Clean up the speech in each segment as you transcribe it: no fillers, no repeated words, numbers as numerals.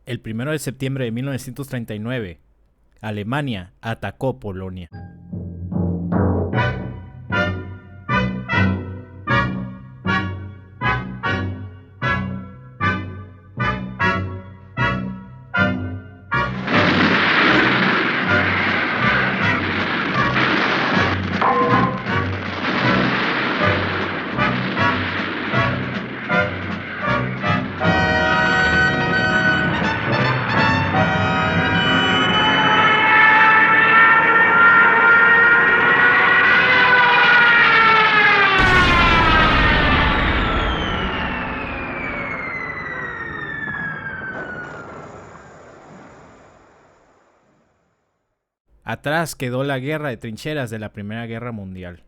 El 1 de septiembre de 1939, Alemania atacó Polonia. Atrás quedó la guerra de trincheras de la Primera Guerra Mundial.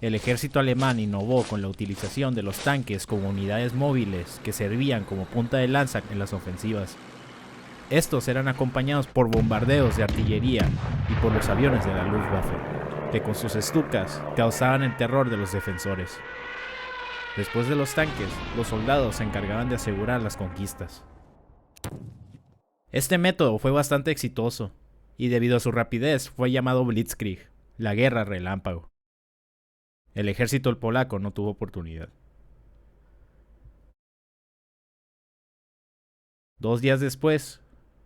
El ejército alemán innovó con la utilización de los tanques como unidades móviles que servían como punta de lanza en las ofensivas. Estos eran acompañados por bombardeos de artillería y por los aviones de la Luftwaffe, que con sus Stukas causaban el terror de los defensores. Después de los tanques, los soldados se encargaban de asegurar las conquistas. Este método fue bastante exitoso, y debido a su rapidez fue llamado Blitzkrieg, la guerra relámpago. El ejército polaco no tuvo oportunidad. 2 días después,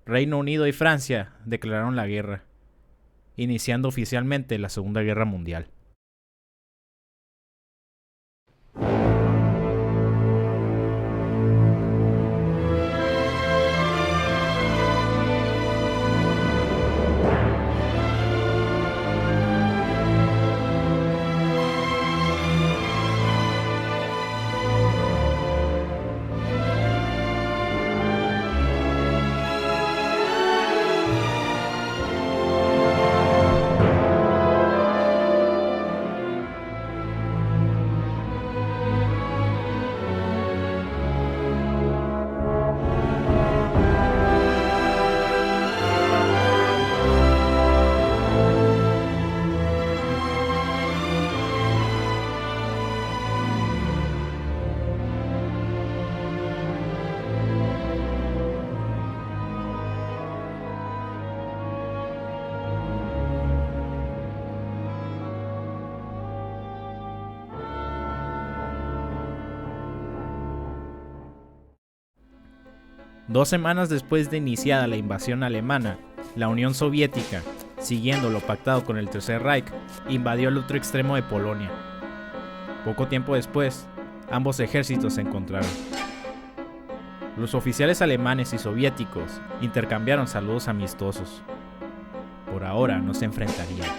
Reino Unido y Francia declararon la guerra, iniciando oficialmente la Segunda Guerra Mundial. Dos semanas después de iniciada la invasión alemana, la Unión Soviética, siguiendo lo pactado con el Tercer Reich, invadió el otro extremo de Polonia. Poco tiempo después, ambos ejércitos se encontraron. Los oficiales alemanes y soviéticos intercambiaron saludos amistosos. Por ahora no se enfrentarían.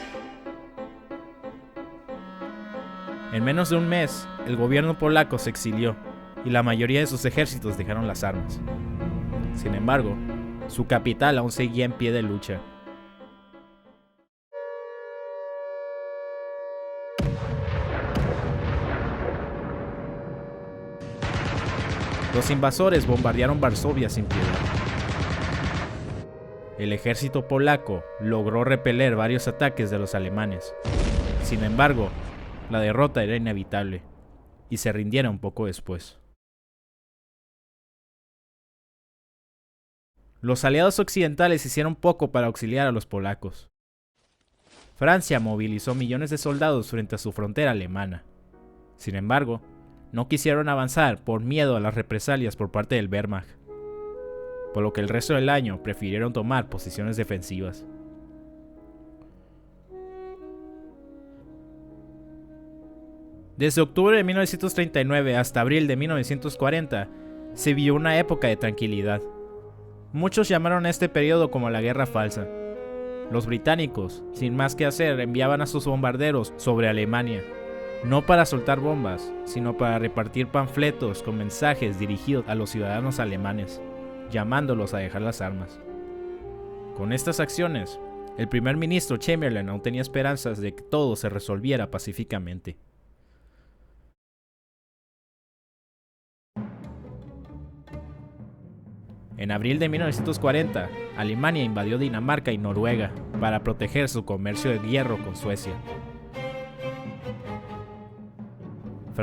En menos de un mes, el gobierno polaco se exilió y la mayoría de sus ejércitos dejaron las armas. Sin embargo, su capital aún seguía en pie de lucha. Los invasores bombardearon Varsovia sin piedad. El ejército polaco logró repeler varios ataques de los alemanes. Sin embargo, la derrota era inevitable y se rindieron poco después. Los aliados occidentales hicieron poco para auxiliar a los polacos. Francia movilizó millones de soldados frente a su frontera alemana. Sin embargo, no quisieron avanzar por miedo a las represalias por parte del Wehrmacht, por lo que el resto del año prefirieron tomar posiciones defensivas. Desde octubre de 1939 hasta abril de 1940, se vivió una época de tranquilidad. Muchos llamaron a este periodo como la Guerra Falsa. Los británicos, sin más que hacer, enviaban a sus bombarderos sobre Alemania, no para soltar bombas, sino para repartir panfletos con mensajes dirigidos a los ciudadanos alemanes, llamándolos a dejar las armas. Con estas acciones, el primer ministro Chamberlain aún tenía esperanzas de que todo se resolviera pacíficamente. En abril de 1940, Alemania invadió Dinamarca y Noruega para proteger su comercio de hierro con Suecia.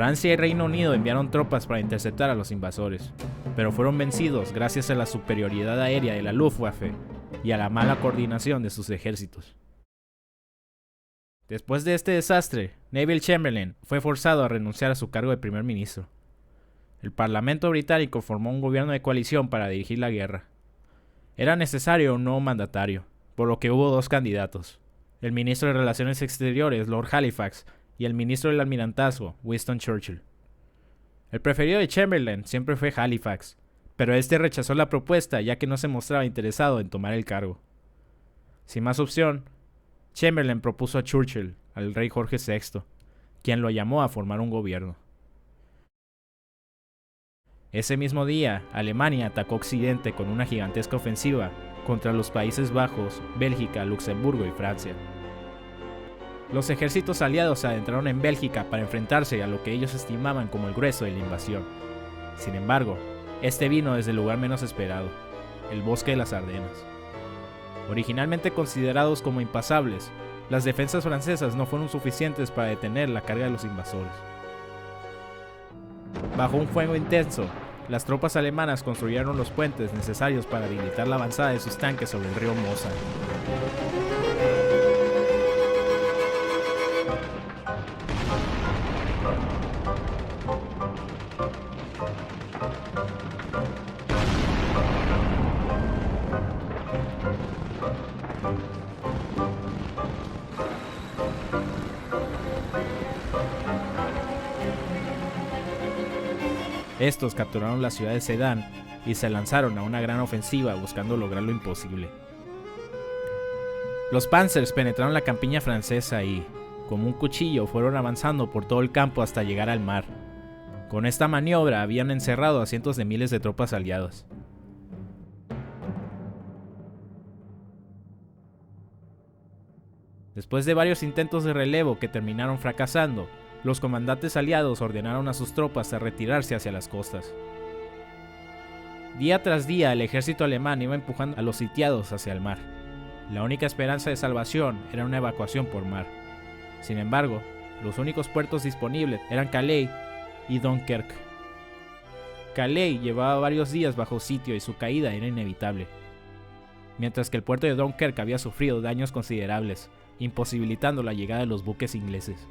Francia y Reino Unido enviaron tropas para interceptar a los invasores, pero fueron vencidos gracias a la superioridad aérea de la Luftwaffe y a la mala coordinación de sus ejércitos. Después de este desastre, Neville Chamberlain fue forzado a renunciar a su cargo de primer ministro. El Parlamento británico formó un gobierno de coalición para dirigir la guerra. Era necesario un nuevo mandatario, por lo que hubo dos candidatos: el ministro de Relaciones Exteriores, Lord Halifax, y el ministro del Almirantazgo, Winston Churchill. El preferido de Chamberlain siempre fue Halifax, pero este rechazó la propuesta ya que no se mostraba interesado en tomar el cargo. Sin más opción, Chamberlain propuso a Churchill, al rey Jorge VI, quien lo llamó a formar un gobierno. Ese mismo día, Alemania atacó Occidente con una gigantesca ofensiva contra los Países Bajos, Bélgica, Luxemburgo y Francia. Los ejércitos aliados se adentraron en Bélgica para enfrentarse a lo que ellos estimaban como el grueso de la invasión. Sin embargo, este vino desde el lugar menos esperado, el bosque de las Ardenas. Originalmente considerados como impasables, las defensas francesas no fueron suficientes para detener la carga de los invasores. Bajo un fuego intenso, las tropas alemanas construyeron los puentes necesarios para habilitar la avanzada de sus tanques sobre el río Mosa. Estos capturaron la ciudad de Sedan y se lanzaron a una gran ofensiva buscando lograr lo imposible. Los Panzers penetraron la campiña francesa y, como un cuchillo, fueron avanzando por todo el campo hasta llegar al mar. Con esta maniobra habían encerrado a cientos de miles de tropas aliadas. Después de varios intentos de relevo que terminaron fracasando, los comandantes aliados ordenaron a sus tropas a retirarse hacia las costas. Día tras día, el ejército alemán iba empujando a los sitiados hacia el mar. La única esperanza de salvación era una evacuación por mar. Sin embargo, los únicos puertos disponibles eran Calais y Dunkerque. Calais llevaba varios días bajo sitio y su caída era inevitable, mientras que el puerto de Dunkerque había sufrido daños considerables, imposibilitando la llegada de los buques ingleses.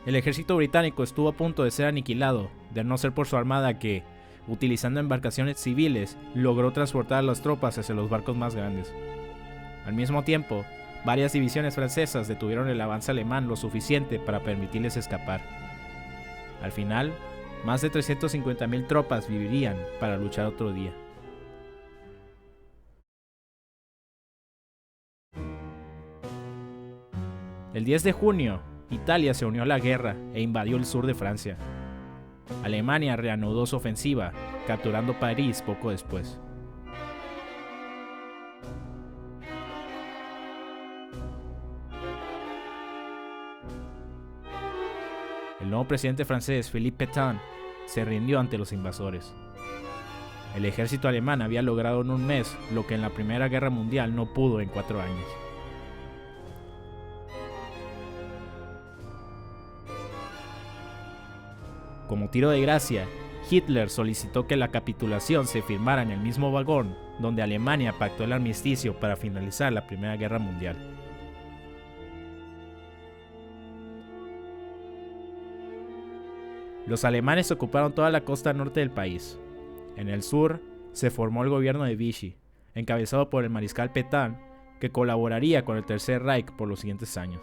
El ejército británico estuvo a punto de ser aniquilado, de no ser por su armada que, utilizando embarcaciones civiles, logró transportar a las tropas hacia los barcos más grandes. Al mismo tiempo, varias divisiones francesas detuvieron el avance alemán lo suficiente para permitirles escapar. Al final, más de 350,000 tropas vivirían para luchar otro día. El 10 de junio, Italia se unió a la guerra e invadió el sur de Francia. Alemania reanudó su ofensiva, capturando París poco después. El nuevo presidente francés, Philippe Pétain, se rindió ante los invasores. El ejército alemán había logrado en un mes lo que en la Primera Guerra Mundial no pudo en 4 años. Como tiro de gracia, Hitler solicitó que la capitulación se firmara en el mismo vagón donde Alemania pactó el armisticio para finalizar la Primera Guerra Mundial. Los alemanes ocuparon toda la costa norte del país. En el sur se formó el gobierno de Vichy, encabezado por el mariscal Pétain, que colaboraría con el Tercer Reich por los siguientes años.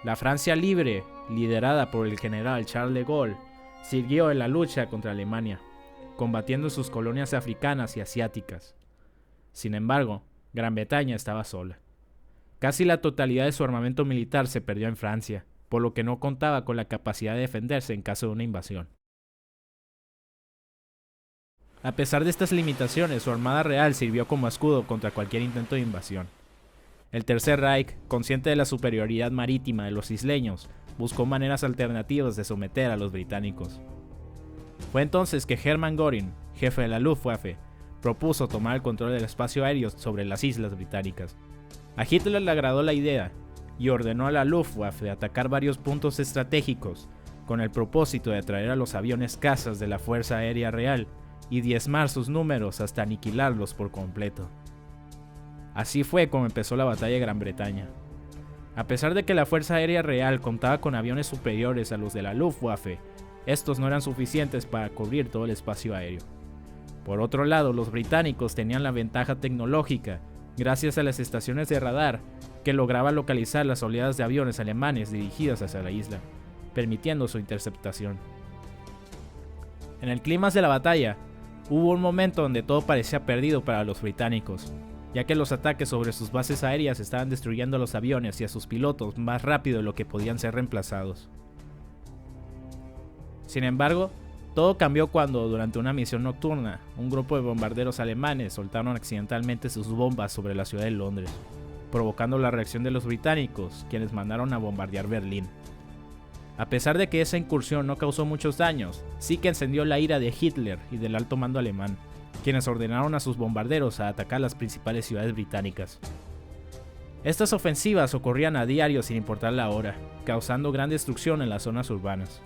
La Francia libre, liderada por el general Charles de Gaulle, siguió en la lucha contra Alemania, combatiendo sus colonias africanas y asiáticas. Sin embargo, Gran Bretaña estaba sola. Casi la totalidad de su armamento militar se perdió en Francia, por lo que no contaba con la capacidad de defenderse en caso de una invasión. A pesar de estas limitaciones, su armada real sirvió como escudo contra cualquier intento de invasión. El Tercer Reich, consciente de la superioridad marítima de los isleños, buscó maneras alternativas de someter a los británicos. Fue entonces que Hermann Göring, jefe de la Luftwaffe, propuso tomar el control del espacio aéreo sobre las islas británicas. A Hitler le agradó la idea y ordenó a la Luftwaffe atacar varios puntos estratégicos con el propósito de atraer a los aviones cazas de la Fuerza Aérea Real y diezmar sus números hasta aniquilarlos por completo. Así fue como empezó la batalla de Gran Bretaña. A pesar de que la Fuerza Aérea Real contaba con aviones superiores a los de la Luftwaffe, estos no eran suficientes para cubrir todo el espacio aéreo. Por otro lado, los británicos tenían la ventaja tecnológica, gracias a las estaciones de radar, que lograban localizar las oleadas de aviones alemanes dirigidas hacia la isla, permitiendo su interceptación. En el clímax de la batalla, hubo un momento donde todo parecía perdido para los británicos, ya que los ataques sobre sus bases aéreas estaban destruyendo a los aviones y a sus pilotos más rápido de lo que podían ser reemplazados. Sin embargo, todo cambió cuando, durante una misión nocturna, un grupo de bombarderos alemanes soltaron accidentalmente sus bombas sobre la ciudad de Londres, provocando la reacción de los británicos, quienes mandaron a bombardear Berlín. A pesar de que esa incursión no causó muchos daños, sí que encendió la ira de Hitler y del alto mando alemán, quienes ordenaron a sus bombarderos a atacar las principales ciudades británicas. Estas ofensivas ocurrían a diario sin importar la hora, causando gran destrucción en las zonas urbanas.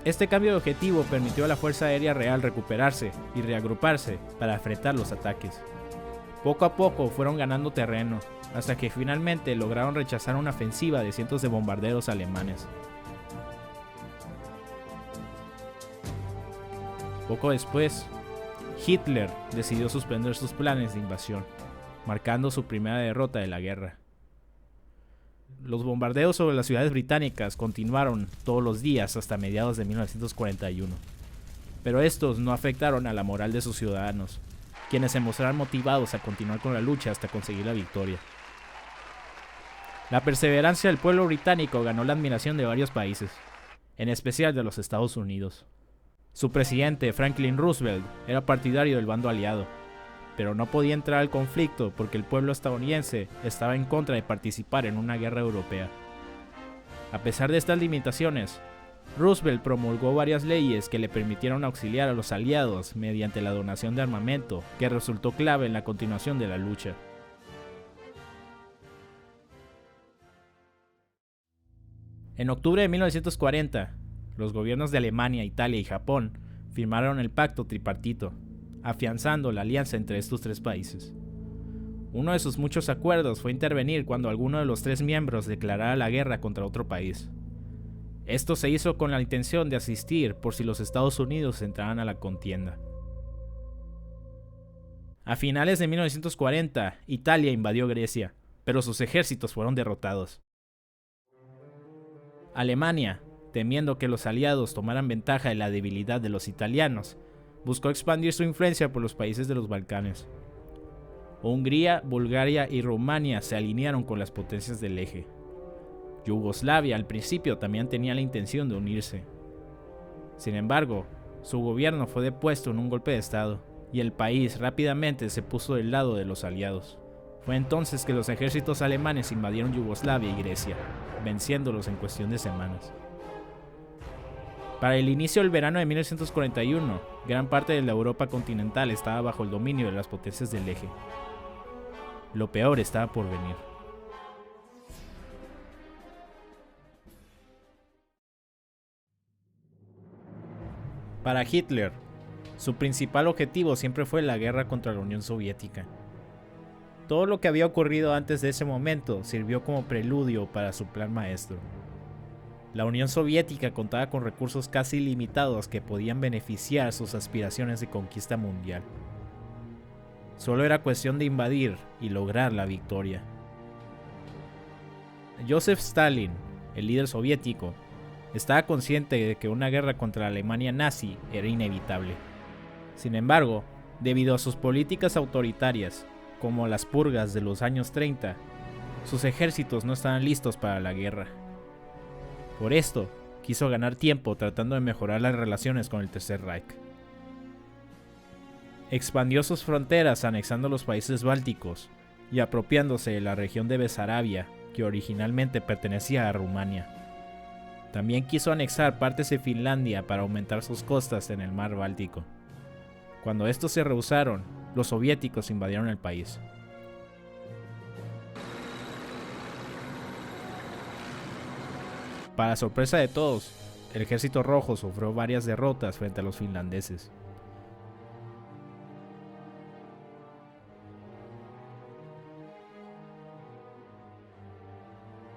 Este cambio de objetivo permitió a la Fuerza Aérea Real recuperarse y reagruparse para enfrentar los ataques. Poco a poco fueron ganando terreno, hasta que finalmente lograron rechazar una ofensiva de cientos de bombarderos alemanes. Poco después, Hitler decidió suspender sus planes de invasión, marcando su primera derrota de la guerra. Los bombardeos sobre las ciudades británicas continuaron todos los días hasta mediados de 1941, pero estos no afectaron a la moral de sus ciudadanos, quienes se mostraron motivados a continuar con la lucha hasta conseguir la victoria. La perseverancia del pueblo británico ganó la admiración de varios países, en especial de los Estados Unidos. Su presidente, Franklin Roosevelt, era partidario del bando aliado, pero no podía entrar al conflicto porque el pueblo estadounidense estaba en contra de participar en una guerra europea. A pesar de estas limitaciones, Roosevelt promulgó varias leyes que le permitieron auxiliar a los aliados mediante la donación de armamento, que resultó clave en la continuación de la lucha. En octubre de 1940, los gobiernos de Alemania, Italia y Japón firmaron el Pacto Tripartito, afianzando la alianza entre estos tres países. Uno de sus muchos acuerdos fue intervenir cuando alguno de los tres miembros declarara la guerra contra otro país. Esto se hizo con la intención de asistir por si los Estados Unidos entraran a la contienda. A finales de 1940, Italia invadió Grecia, pero sus ejércitos fueron derrotados. Alemania, temiendo que los aliados tomaran ventaja de la debilidad de los italianos, buscó expandir su influencia por los países de los Balcanes. Hungría, Bulgaria y Rumania se alinearon con las potencias del eje. Yugoslavia al principio también tenía la intención de unirse. Sin embargo, su gobierno fue depuesto en un golpe de estado, y el país rápidamente se puso del lado de los aliados. Fue entonces que los ejércitos alemanes invadieron Yugoslavia y Grecia, venciéndolos en cuestión de semanas. Para el inicio del verano de 1941, gran parte de la Europa continental estaba bajo el dominio de las potencias del eje. Lo peor estaba por venir. Para Hitler, su principal objetivo siempre fue la guerra contra la Unión Soviética. Todo lo que había ocurrido antes de ese momento sirvió como preludio para su plan maestro. La Unión Soviética contaba con recursos casi ilimitados que podían beneficiar sus aspiraciones de conquista mundial. Solo era cuestión de invadir y lograr la victoria. Joseph Stalin, el líder soviético, estaba consciente de que una guerra contra la Alemania nazi era inevitable. Sin embargo, debido a sus políticas autoritarias, como las purgas de los años 30, sus ejércitos no estaban listos para la guerra. Por esto, quiso ganar tiempo tratando de mejorar las relaciones con el Tercer Reich. Expandió sus fronteras anexando los países bálticos y apropiándose de la región de Besarabia, que originalmente pertenecía a Rumania. También quiso anexar partes de Finlandia para aumentar sus costas en el mar Báltico. Cuando estos se rehusaron, los soviéticos invadieron el país. Para sorpresa de todos, el ejército rojo sufrió varias derrotas frente a los finlandeses.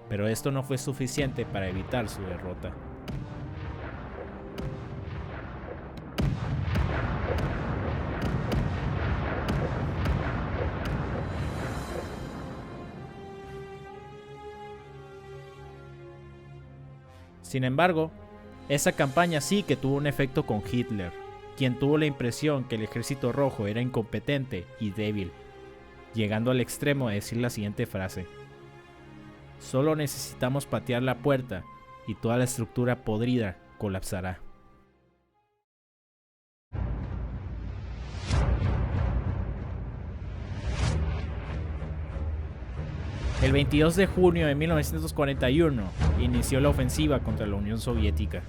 Pero esto no fue suficiente para evitar su derrota. Sin embargo, esa campaña sí que tuvo un efecto con Hitler, quien tuvo la impresión que el ejército rojo era incompetente y débil, llegando al extremo de decir la siguiente frase: solo necesitamos patear la puerta y toda la estructura podrida colapsará. El 22 de junio de 1941 inició la ofensiva contra la Unión Soviética.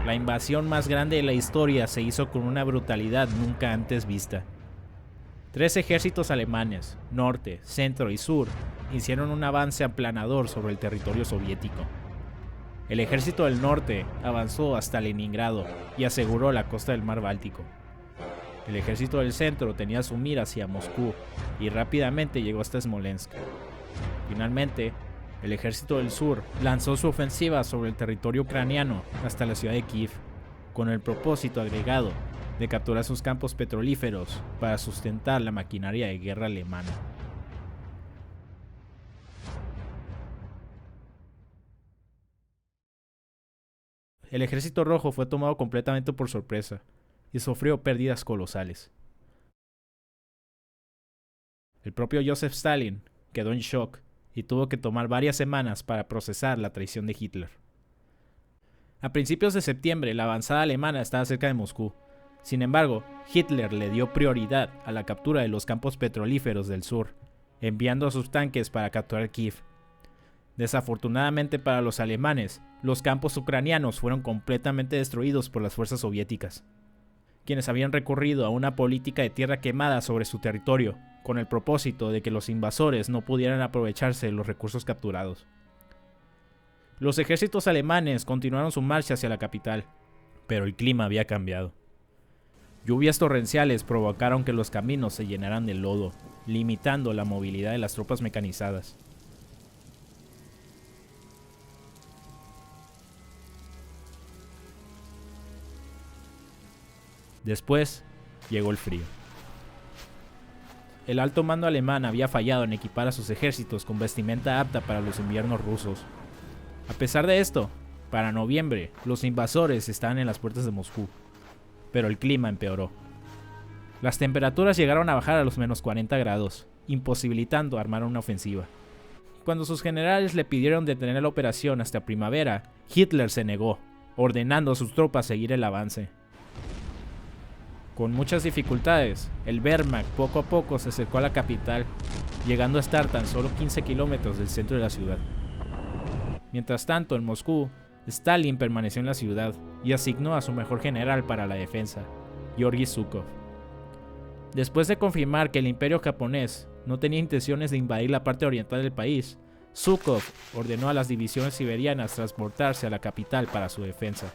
La invasión más grande de la historia se hizo con una brutalidad nunca antes vista. 3 ejércitos alemanes, norte, centro y sur, hicieron un avance aplanador sobre el territorio soviético. El ejército del norte avanzó hasta Leningrado y aseguró la costa del mar Báltico. El ejército del centro tenía su mira hacia Moscú y rápidamente llegó hasta Smolensk. Finalmente, el ejército del sur lanzó su ofensiva sobre el territorio ucraniano hasta la ciudad de Kiev, con el propósito agregado de capturar sus campos petrolíferos para sustentar la maquinaria de guerra alemana. El ejército rojo fue tomado completamente por sorpresa y sufrió pérdidas colosales. El propio Joseph Stalin quedó en shock y tuvo que tomar varias semanas para procesar la traición de Hitler. A principios de septiembre, la avanzada alemana estaba cerca de Moscú. Sin embargo, Hitler le dio prioridad a la captura de los campos petrolíferos del sur, enviando a sus tanques para capturar Kiev. Desafortunadamente para los alemanes, los campos ucranianos fueron completamente destruidos por las fuerzas soviéticas, quienes habían recurrido a una política de tierra quemada sobre su territorio, con el propósito de que los invasores no pudieran aprovecharse de los recursos capturados. Los ejércitos alemanes continuaron su marcha hacia la capital, pero el clima había cambiado. Lluvias torrenciales provocaron que los caminos se llenaran de lodo, limitando la movilidad de las tropas mecanizadas. Después llegó el frío. El alto mando alemán había fallado en equipar a sus ejércitos con vestimenta apta para los inviernos rusos. A pesar de esto, para noviembre, los invasores estaban en las puertas de Moscú, pero el clima empeoró. Las temperaturas llegaron a bajar a los menos 40 grados, imposibilitando armar una ofensiva. Cuando sus generales le pidieron detener la operación hasta primavera, Hitler se negó, ordenando a sus tropas seguir el avance. Con muchas dificultades, el Wehrmacht poco a poco se acercó a la capital, llegando a estar tan solo 15 kilómetros del centro de la ciudad. Mientras tanto, en Moscú, Stalin permaneció en la ciudad y asignó a su mejor general para la defensa, Georgy Zhukov. Después de confirmar que el imperio japonés no tenía intenciones de invadir la parte oriental del país, Zhukov ordenó a las divisiones siberianas transportarse a la capital para su defensa.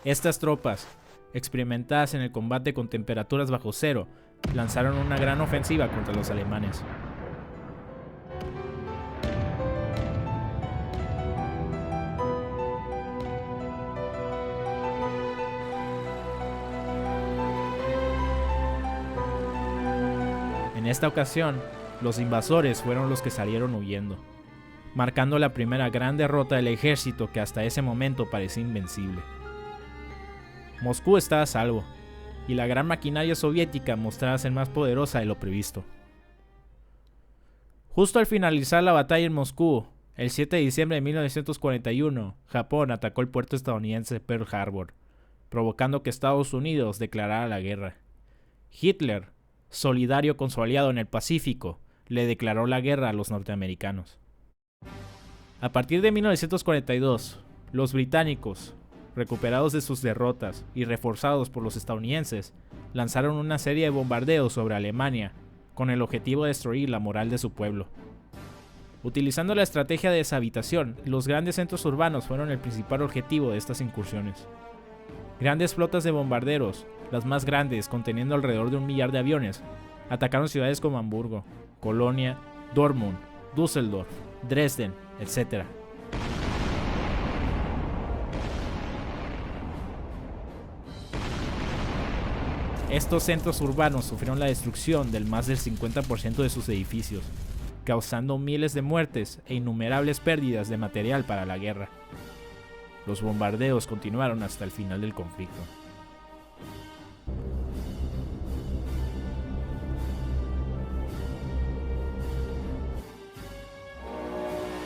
Estas tropas, experimentadas en el combate con temperaturas bajo cero, lanzaron una gran ofensiva contra los alemanes. En esta ocasión, los invasores fueron los que salieron huyendo, marcando la primera gran derrota del ejército que hasta ese momento parecía invencible. Moscú estaba a salvo, y la gran maquinaria soviética mostraba ser más poderosa de lo previsto. Justo al finalizar la batalla en Moscú, el 7 de diciembre de 1941, Japón atacó el puerto estadounidense Pearl Harbor, provocando que Estados Unidos declarara la guerra. Hitler, solidario con su aliado en el Pacífico, le declaró la guerra a los norteamericanos. A partir de 1942, los británicos, recuperados de sus derrotas y reforzados por los estadounidenses, lanzaron una serie de bombardeos sobre Alemania con el objetivo de destruir la moral de su pueblo. Utilizando la estrategia de deshabitación, los grandes centros urbanos fueron el principal objetivo de estas incursiones. Grandes flotas de bombarderos, las más grandes conteniendo alrededor de 1 millar de aviones, atacaron ciudades como Hamburgo, Colonia, Dortmund, Düsseldorf, Dresden, etc. Estos centros urbanos sufrieron la destrucción del más del 50% de sus edificios, causando miles de muertes e innumerables pérdidas de material para la guerra. Los bombardeos continuaron hasta el final del conflicto.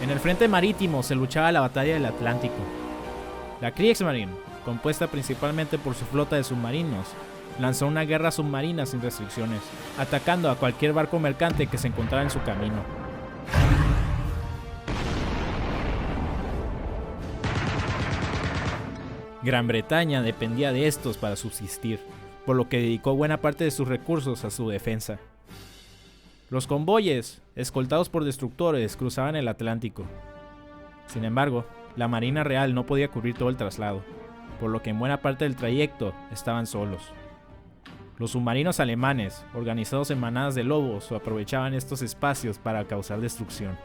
En el frente marítimo se luchaba la batalla del Atlántico. La Kriegsmarine, compuesta principalmente por su flota de submarinos, lanzó una guerra submarina sin restricciones, atacando a cualquier barco mercante que se encontrara en su camino. Gran Bretaña dependía de estos para subsistir, por lo que dedicó buena parte de sus recursos a su defensa. Los convoyes, escoltados por destructores, cruzaban el Atlántico. Sin embargo, la Marina Real no podía cubrir todo el traslado, por lo que en buena parte del trayecto estaban solos. Los submarinos alemanes, organizados en manadas de lobos, aprovechaban estos espacios para causar destrucción.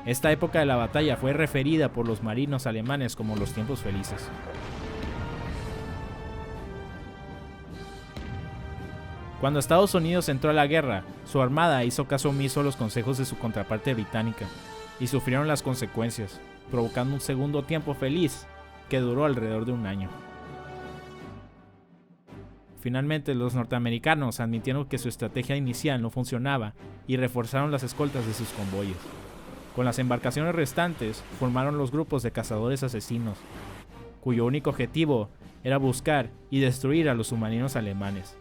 Esta época de la batalla fue referida por los marinos alemanes como los tiempos felices. Cuando Estados Unidos entró a la guerra, su armada hizo caso omiso a los consejos de su contraparte británica y sufrieron las consecuencias, provocando un segundo tiempo feliz que duró alrededor de 1 año. Finalmente, los norteamericanos admitieron que su estrategia inicial no funcionaba y reforzaron las escoltas de sus convoyes. Con las embarcaciones restantes, formaron los grupos de cazadores asesinos, cuyo único objetivo era buscar y destruir a los submarinos alemanes.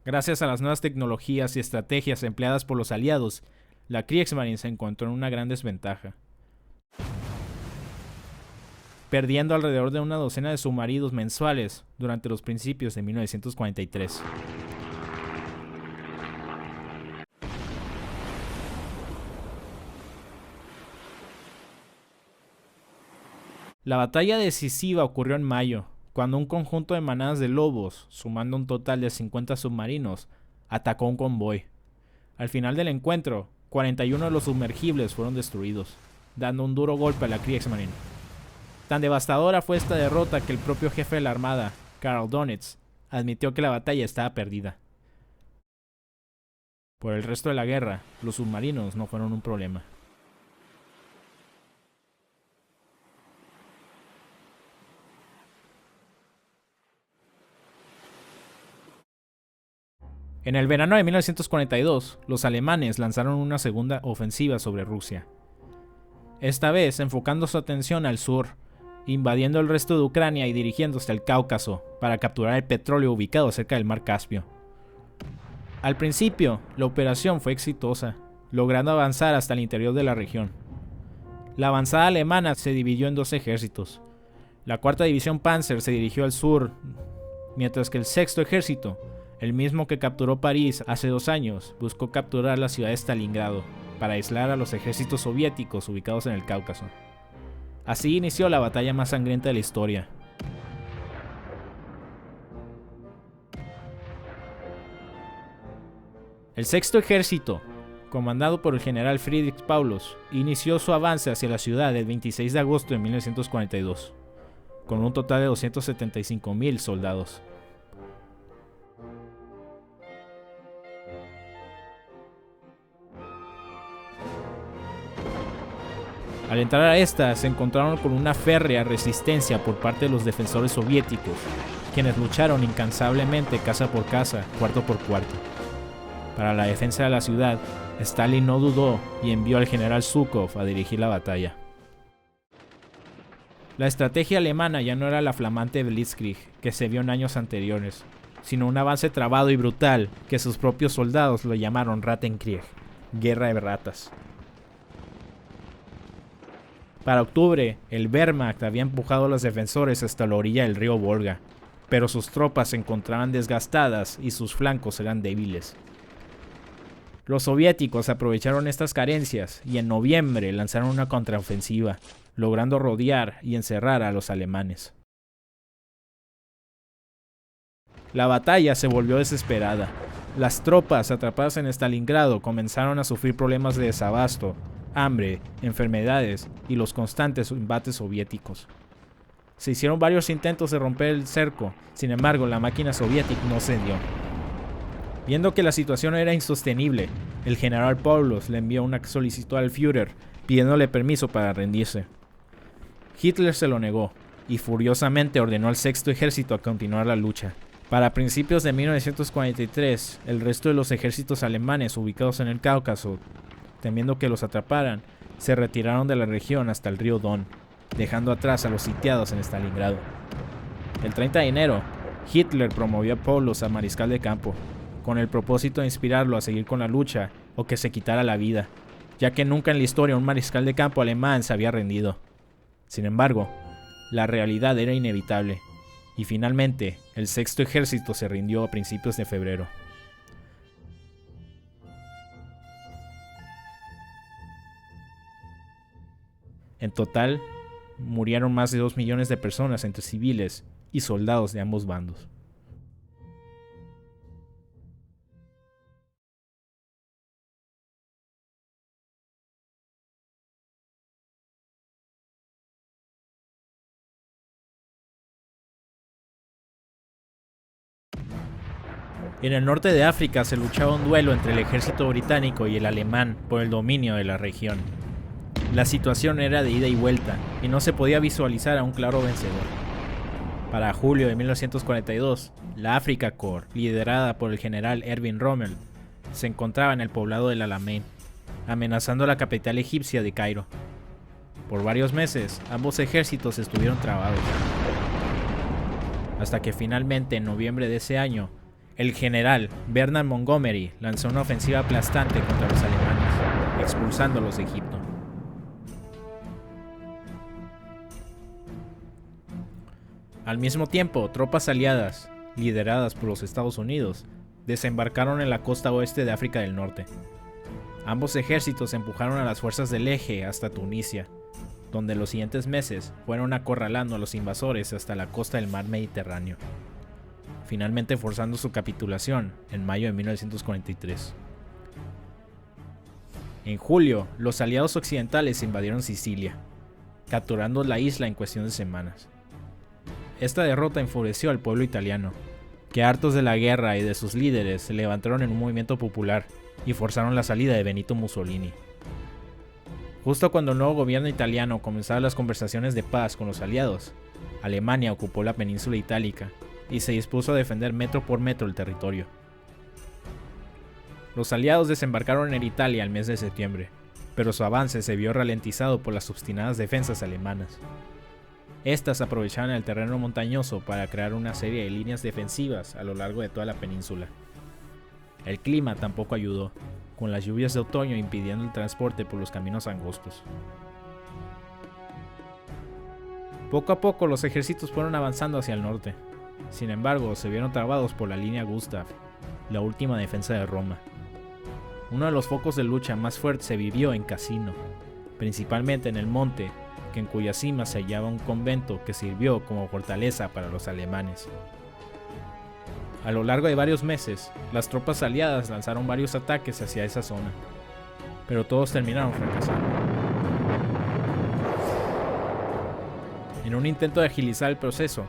Gracias a las nuevas tecnologías y estrategias empleadas por los aliados, la Kriegsmarine se encontró en una gran desventaja, perdiendo alrededor de una docena de submarinos mensuales durante los principios de 1943. La batalla decisiva ocurrió en mayo, cuando un conjunto de manadas de lobos, sumando un total de 50 submarinos, atacó un convoy. Al final del encuentro, 41 de los sumergibles fueron destruidos, dando un duro golpe a la Kriegsmarine. Tan devastadora fue esta derrota que el propio jefe de la armada, Karl Donitz, admitió que la batalla estaba perdida. Por el resto de la guerra, los submarinos no fueron un problema. En el verano de 1942, los alemanes lanzaron una segunda ofensiva sobre Rusia. Esta vez enfocando su atención al sur, invadiendo el resto de Ucrania y dirigiéndose al Cáucaso para capturar el petróleo ubicado cerca del mar Caspio. Al principio, la operación fue exitosa, logrando avanzar hasta el interior de la región. La avanzada alemana se dividió en 2 ejércitos. La 4ª División Panzer se dirigió al sur, mientras que el 6º Ejército, el mismo que capturó París hace 2 años, buscó capturar la ciudad de Stalingrado para aislar a los ejércitos soviéticos ubicados en el Cáucaso. Así inició la batalla más sangrienta de la historia. El 6º Ejército, comandado por el general Friedrich Paulus, inició su avance hacia la ciudad el 26 de agosto de 1942, con un total de 275,000 soldados. Al entrar a esta, se encontraron con una férrea resistencia por parte de los defensores soviéticos, quienes lucharon incansablemente casa por casa, cuarto por cuarto. Para la defensa de la ciudad, Stalin no dudó y envió al general Zhukov a dirigir la batalla. La estrategia alemana ya no era la flamante Blitzkrieg que se vio en años anteriores, sino un avance trabado y brutal que sus propios soldados lo llamaron Rattenkrieg, guerra de ratas. Para octubre, el Wehrmacht había empujado a los defensores hasta la orilla del río Volga, pero sus tropas se encontraban desgastadas y sus flancos eran débiles. Los soviéticos aprovecharon estas carencias y en noviembre lanzaron una contraofensiva, logrando rodear y encerrar a los alemanes. La batalla se volvió desesperada. Las tropas atrapadas en Stalingrado comenzaron a sufrir problemas de desabasto, hambre, enfermedades y los constantes embates soviéticos. Se hicieron varios intentos de romper el cerco, sin embargo la máquina soviética no cedió. Viendo que la situación era insostenible, el general Paulos le envió una solicitud al Führer pidiéndole permiso para rendirse. Hitler se lo negó y furiosamente ordenó al Sexto Ejército a continuar la lucha. Para principios de 1943, el resto de los ejércitos alemanes ubicados en el Cáucaso, temiendo que los atraparan, se retiraron de la región hasta el río Don, dejando atrás a los sitiados en Stalingrado. El 30 de enero, Hitler promovió a Paulos a mariscal de campo, con el propósito de inspirarlo a seguir con la lucha o que se quitara la vida, ya que nunca en la historia un mariscal de campo alemán se había rendido. Sin embargo, la realidad era inevitable, y finalmente el Sexto Ejército se rindió a principios de febrero. En total, murieron más de 2 millones de personas entre civiles y soldados de ambos bandos. En el norte de África se luchaba un duelo entre el ejército británico y el alemán por el dominio de la región. La situación era de ida y vuelta y no se podía visualizar a un claro vencedor. Para julio de 1942, la Afrika Korps, liderada por el general Erwin Rommel, se encontraba en el poblado del Alamein, amenazando la capital egipcia de Cairo. Por varios meses, ambos ejércitos estuvieron trabados, hasta que finalmente en noviembre de ese año, el general Bernard Montgomery lanzó una ofensiva aplastante contra los alemanes, expulsándolos de Egipto. Al mismo tiempo, tropas aliadas, lideradas por los Estados Unidos, desembarcaron en la costa oeste de África del Norte. Ambos ejércitos empujaron a las fuerzas del eje hasta Tunisia, donde en los siguientes meses fueron acorralando a los invasores hasta la costa del mar Mediterráneo, finalmente forzando su capitulación en mayo de 1943. En julio, los aliados occidentales invadieron Sicilia, capturando la isla en cuestión de semanas. Esta derrota enfureció al pueblo italiano, que hartos de la guerra y de sus líderes se levantaron en un movimiento popular y forzaron la salida de Benito Mussolini. Justo cuando el nuevo gobierno italiano comenzaba las conversaciones de paz con los aliados, Alemania ocupó la península itálica y se dispuso a defender metro por metro el territorio. Los aliados desembarcaron en Italia el mes de septiembre, pero su avance se vio ralentizado por las obstinadas defensas alemanas. Estas aprovechaban el terreno montañoso para crear una serie de líneas defensivas a lo largo de toda la península. El clima tampoco ayudó, con las lluvias de otoño impidiendo el transporte por los caminos angostos. Poco a poco los ejércitos fueron avanzando hacia el norte. Sin embargo, se vieron trabados por la línea Gustav, la última defensa de Roma. Uno de los focos de lucha más fuertes se vivió en Cassino, principalmente en el monte, en cuya cima se hallaba un convento que sirvió como fortaleza para los alemanes. A lo largo de varios meses, las tropas aliadas lanzaron varios ataques hacia esa zona, pero todos terminaron fracasando. En un intento de agilizar el proceso,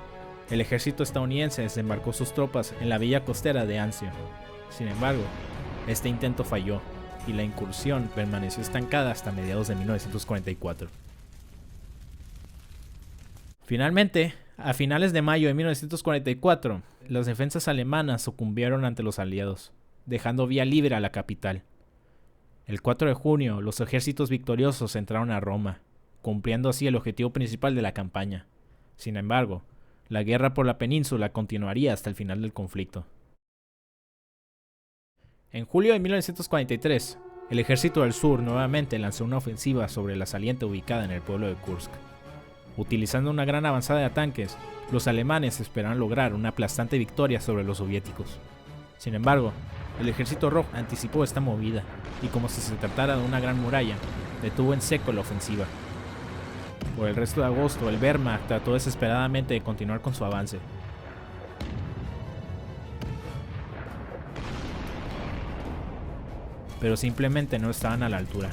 el ejército estadounidense desembarcó sus tropas en la villa costera de Anzio. Sin embargo, este intento falló y la incursión permaneció estancada hasta mediados de 1944. Finalmente, a finales de mayo de 1944, las defensas alemanas sucumbieron ante los aliados, dejando vía libre a la capital. El 4 de junio, los ejércitos victoriosos entraron a Roma, cumpliendo así el objetivo principal de la campaña. Sin embargo, la guerra por la península continuaría hasta el final del conflicto. En julio de 1943, el ejército del sur nuevamente lanzó una ofensiva sobre la saliente ubicada en el pueblo de Kursk. Utilizando una gran avanzada de tanques, los alemanes esperaban lograr una aplastante victoria sobre los soviéticos. Sin embargo, el ejército rojo anticipó esta movida y, como si se tratara de una gran muralla, detuvo en seco la ofensiva. Por el resto de agosto, el Wehrmacht trató desesperadamente de continuar con su avance. Pero simplemente no estaban a la altura.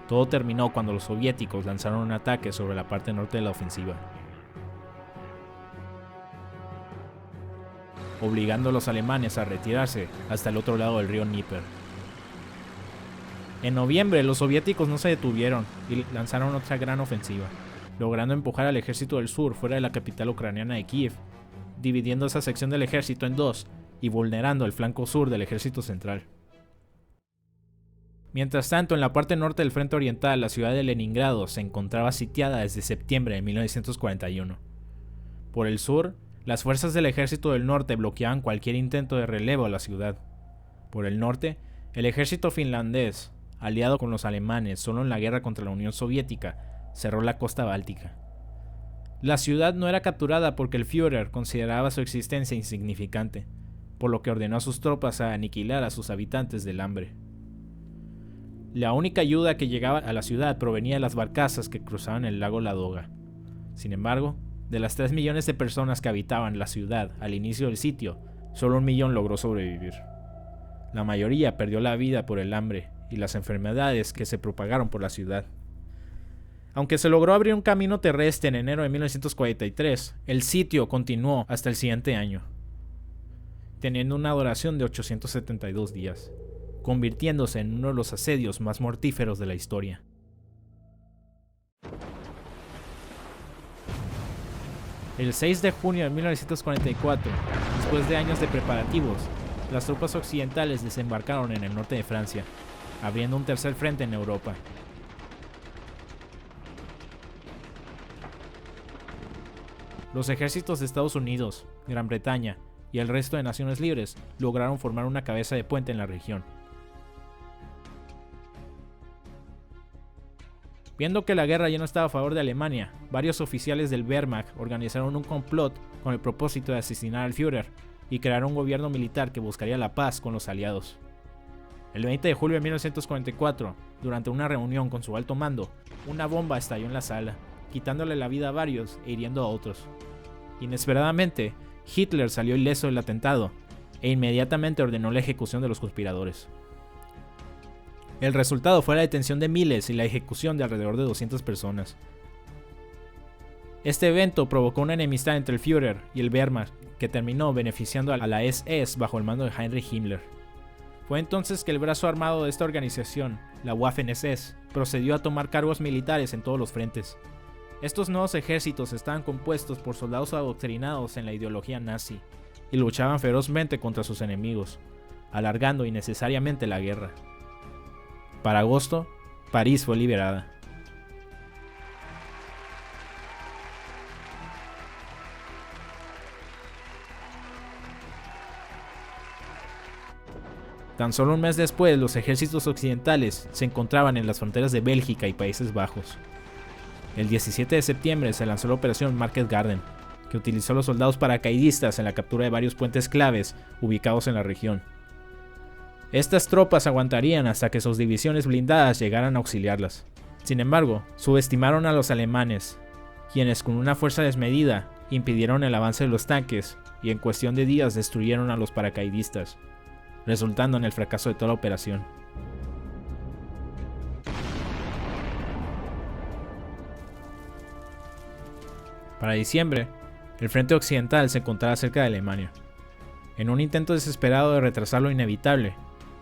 Todo terminó cuando los soviéticos lanzaron un ataque sobre la parte norte de la ofensiva, obligando a los alemanes a retirarse hasta el otro lado del río Dnieper. En noviembre, los soviéticos no se detuvieron y lanzaron otra gran ofensiva, logrando empujar al ejército del sur fuera de la capital ucraniana de Kiev, dividiendo esa sección del ejército en dos y vulnerando el flanco sur del ejército central. Mientras tanto, en la parte norte del frente oriental, la ciudad de Leningrado se encontraba sitiada desde septiembre de 1941. Por el sur, las fuerzas del ejército del norte bloqueaban cualquier intento de relevo a la ciudad. Por el norte, el ejército finlandés, aliado con los alemanes solo en la guerra contra la Unión Soviética, cerró la costa báltica. La ciudad no era capturada porque el Führer consideraba su existencia insignificante, por lo que ordenó a sus tropas a aniquilar a sus habitantes del hambre. La única ayuda que llegaba a la ciudad provenía de las barcazas que cruzaban el lago Ladoga. Sin embargo, de las 3 millones de personas que habitaban la ciudad al inicio del sitio, solo 1 millón logró sobrevivir. La mayoría perdió la vida por el hambre y las enfermedades que se propagaron por la ciudad. Aunque se logró abrir un camino terrestre en enero de 1943, el sitio continuó hasta el siguiente año, teniendo una duración de 872 días, convirtiéndose en uno de los asedios más mortíferos de la historia. El 6 de junio de 1944, después de años de preparativos, las tropas occidentales desembarcaron en el norte de Francia, abriendo un tercer frente en Europa. Los ejércitos de Estados Unidos, Gran Bretaña y el resto de naciones libres lograron formar una cabeza de puente en la región. Viendo que la guerra ya no estaba a favor de Alemania, varios oficiales del Wehrmacht organizaron un complot con el propósito de asesinar al Führer y crear un gobierno militar que buscaría la paz con los aliados. El 20 de julio de 1944, durante una reunión con su alto mando, una bomba estalló en la sala, quitándole la vida a varios e hiriendo a otros. Inesperadamente, Hitler salió ileso del atentado e inmediatamente ordenó la ejecución de los conspiradores. El resultado fue la detención de miles y la ejecución de alrededor de 200 personas. Este evento provocó una enemistad entre el Führer y el Wehrmacht que terminó beneficiando a la SS bajo el mando de Heinrich Himmler. Fue entonces que el brazo armado de esta organización, la Waffen-SS, procedió a tomar cargos militares en todos los frentes. Estos nuevos ejércitos estaban compuestos por soldados adoctrinados en la ideología nazi y luchaban ferozmente contra sus enemigos, alargando innecesariamente la guerra. Para agosto, París fue liberada. Tan solo un mes después, los ejércitos occidentales se encontraban en las fronteras de Bélgica y Países Bajos. El 17 de septiembre se lanzó la operación Market Garden, que utilizó a los soldados paracaidistas en la captura de varios puentes claves ubicados en la región. Estas tropas aguantarían hasta que sus divisiones blindadas llegaran a auxiliarlas. Sin embargo, subestimaron a los alemanes, quienes con una fuerza desmedida impidieron el avance de los tanques y en cuestión de días destruyeron a los paracaidistas, resultando en el fracaso de toda la operación. Para diciembre, el frente occidental se encontraba cerca de Alemania. En un intento desesperado de retrasar lo inevitable,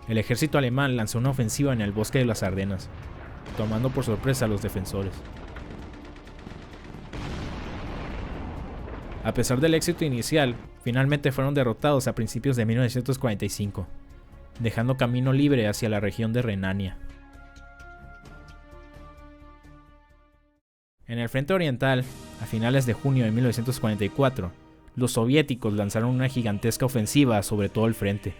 el ejército alemán lanzó una ofensiva en el bosque de las Ardenas, tomando por sorpresa a los defensores. A pesar del éxito inicial, finalmente fueron derrotados a principios de 1945. dejando camino libre hacia la región de Renania. En el frente oriental, a finales de junio de 1944, los soviéticos lanzaron una gigantesca ofensiva sobre todo el frente.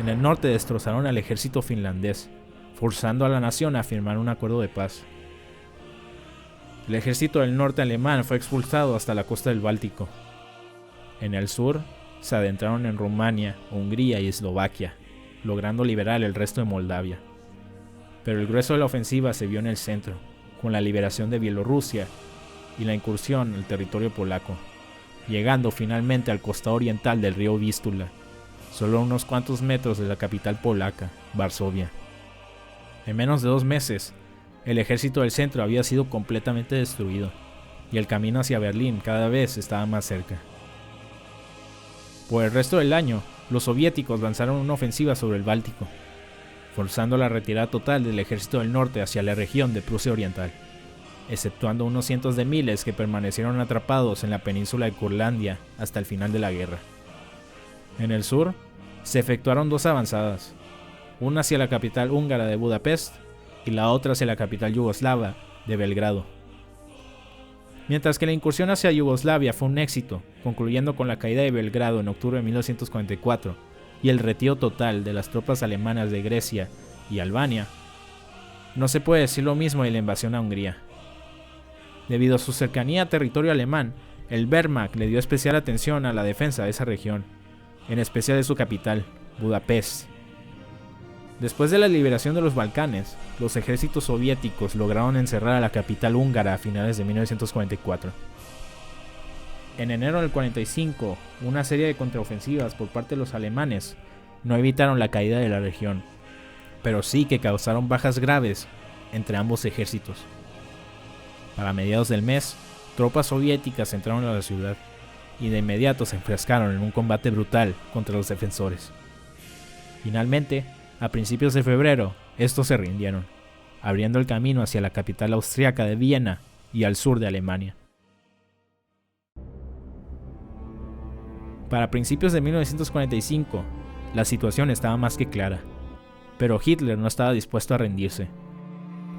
En el norte destrozaron al ejército finlandés, forzando a la nación a firmar un acuerdo de paz. El ejército del norte alemán fue expulsado hasta la costa del Báltico. En el sur, se adentraron en Rumania, Hungría y Eslovaquia, logrando liberar el resto de Moldavia. Pero el grueso de la ofensiva se vio en el centro, con la liberación de Bielorrusia y la incursión al territorio polaco, llegando finalmente al costado oriental del río Vístula, solo a unos cuantos metros de la capital polaca, Varsovia. En menos de 2 meses, el ejército del centro había sido completamente destruido, y el camino hacia Berlín cada vez estaba más cerca. Por el resto del año, los soviéticos lanzaron una ofensiva sobre el Báltico, forzando la retirada total del ejército del norte hacia la región de Prusia Oriental, exceptuando unos cientos de miles que permanecieron atrapados en la península de Curlandia hasta el final de la guerra. En el sur, se efectuaron 2 avanzadas, una hacia la capital húngara de Budapest y la otra hacia la capital yugoslava de Belgrado. Mientras que la incursión hacia Yugoslavia fue un éxito, concluyendo con la caída de Belgrado en octubre de 1944 y el retiro total de las tropas alemanas de Grecia y Albania, no se puede decir lo mismo de la invasión a Hungría. Debido a su cercanía a territorio alemán, el Wehrmacht le dio especial atención a la defensa de esa región, en especial de su capital, Budapest. Después de la liberación de los Balcanes, los ejércitos soviéticos lograron encerrar a la capital húngara a finales de 1944. En enero del 45, una serie de contraofensivas por parte de los alemanes no evitaron la caída de la región, pero sí que causaron bajas graves entre ambos ejércitos. Para mediados del mes, tropas soviéticas entraron a la ciudad y de inmediato se enfrascaron en un combate brutal contra los defensores. Finalmente, a principios de febrero, estos se rindieron, abriendo el camino hacia la capital austriaca de Viena y al sur de Alemania. Para principios de 1945, la situación estaba más que clara, pero Hitler no estaba dispuesto a rendirse.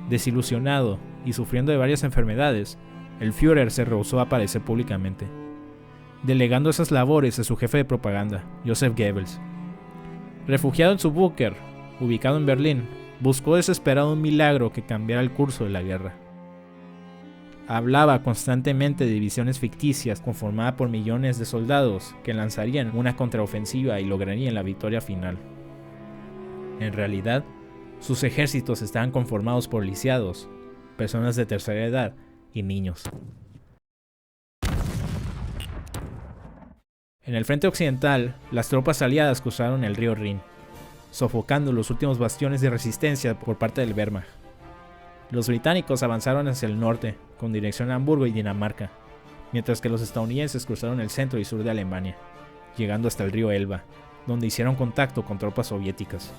Desilusionado y sufriendo de varias enfermedades, el Führer se rehusó a aparecer públicamente, delegando esas labores a su jefe de propaganda, Joseph Goebbels. Refugiado en su búnker, ubicado en Berlín, buscó desesperado un milagro que cambiara el curso de la guerra. Hablaba constantemente de divisiones ficticias conformadas por millones de soldados que lanzarían una contraofensiva y lograrían la victoria final. En realidad, sus ejércitos estaban conformados por lisiados, personas de tercera edad y niños. En el frente occidental, las tropas aliadas cruzaron el río Rin, sofocando los últimos bastiones de resistencia por parte del Wehrmacht. Los británicos avanzaron hacia el norte, con dirección a Hamburgo y Dinamarca, mientras que los estadounidenses cruzaron el centro y sur de Alemania, llegando hasta el río Elba, donde hicieron contacto con tropas soviéticas.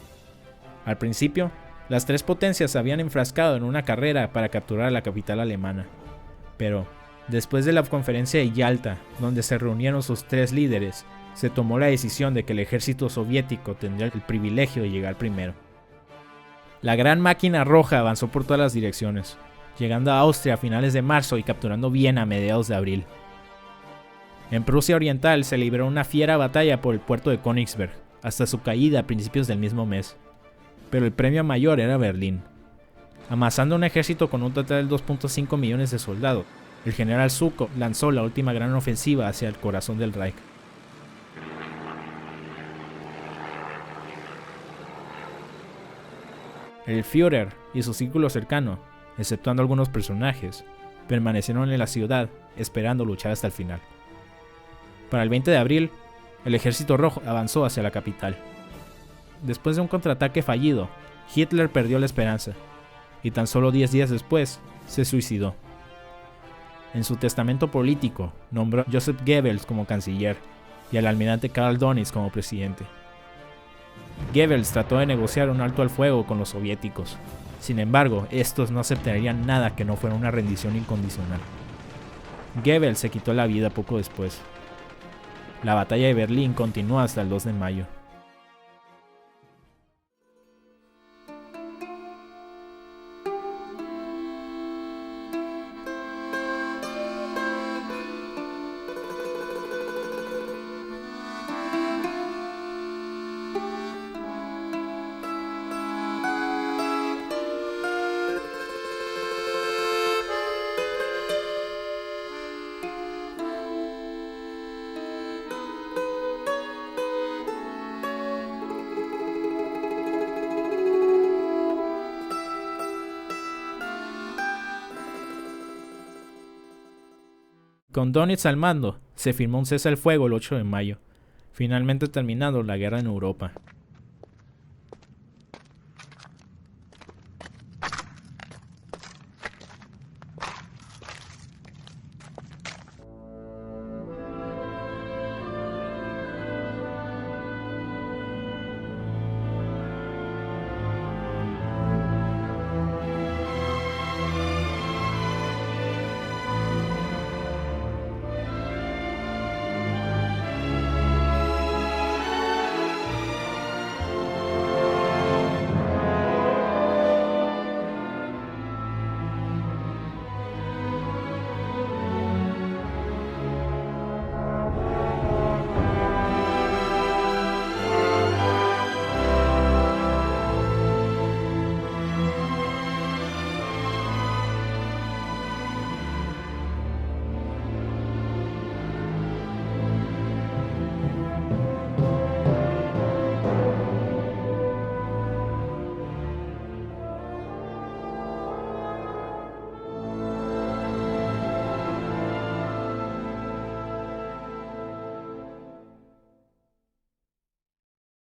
Al principio, las 3 potencias se habían enfrascado en una carrera para capturar la capital alemana, pero después de la conferencia de Yalta, donde se reunieron sus 3 líderes, se tomó la decisión de que el ejército soviético tendría el privilegio de llegar primero. La gran máquina roja avanzó por todas las direcciones, llegando a Austria a finales de marzo y capturando Viena a mediados de abril. En Prusia Oriental se libró una fiera batalla por el puerto de Königsberg, hasta su caída a principios del mismo mes, pero el premio mayor era Berlín. Amasando un ejército con un total de 2.5 millones de soldados, el general Zhukov lanzó la última gran ofensiva hacia el corazón del Reich. El Führer y su círculo cercano, exceptuando algunos personajes, permanecieron en la ciudad esperando luchar hasta el final. Para el 20 de abril, el ejército rojo avanzó hacia la capital. Después de un contraataque fallido, Hitler perdió la esperanza y tan solo 10 días después se suicidó. En su testamento político nombró a Joseph Goebbels como canciller y al almirante Karl Dönitz como presidente. Goebbels trató de negociar un alto al fuego con los soviéticos. Sin embargo, estos no aceptarían nada que no fuera una rendición incondicional. Goebbels se quitó la vida poco después. La batalla de Berlín continuó hasta el 2 de mayo, Con Dönitz al mando, se firmó un cese al fuego el 8 de mayo, finalmente terminando la guerra en Europa.